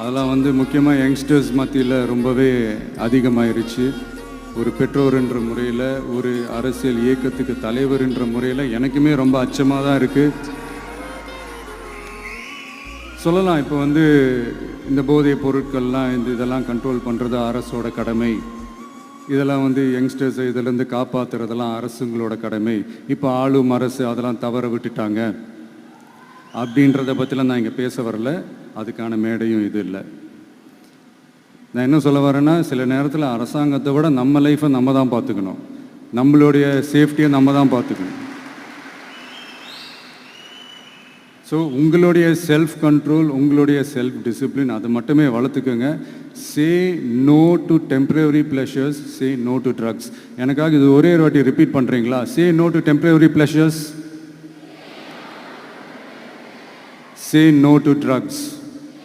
அதெல்லாம் வந்து முக்கியமாக யங்ஸ்டர்ஸ் மத்தியில் ரொம்பவே அதிகமாயிருச்சு. ஒரு பெற்றோர்ன்ற முறையில், ஒரு அரசியல் இயக்கத்துக்கு தலைவர்ன்ற முறையில் எனக்குமே ரொம்ப அச்சமாக தான் இருக்குது. சொல்லலாம், இப்போ வந்து இந்த போதைப் பொருட்கள்லாம் இதெல்லாம் கண்ட்ரோல் பண்ணுறது அரசோட கடமை. இதெல்லாம் வந்து யங்ஸ்டர்ஸை இதிலேருந்து காப்பாற்றுறதெல்லாம் அரசுங்களோட கடமை. இப்போ ஆளும் அரசு அதெல்லாம் தவற விட்டுட்டாங்க அப்படின்றத பற்றிலாம் நான் இங்கே பேச வரல. அதுக்கான மேடையும் இது இல்லை. நான் என்ன சொல்ல வரேன்னா, சில நேரத்தில் அரசாங்கத்தை விட நம்ம லைஃப்பை நம்ம தான் பார்த்துக்கணும். நம்மளுடைய சேஃப்டியை நம்ம தான் பார்த்துக்கணும். ஸோ உங்களுடைய செல்ஃப் கண்ட்ரோல், உங்களுடைய செல்ஃப் டிசிப்ளின் அதை மட்டுமே வளர்த்துக்கோங்க. Say no to temporary pleasures, say no to drugs. எனக்காக இது ஒரே ஒரு வாட்டி ரிப்பீட் பண்ணுறீங்களா? Say no to temporary pleasures, say no to drugs.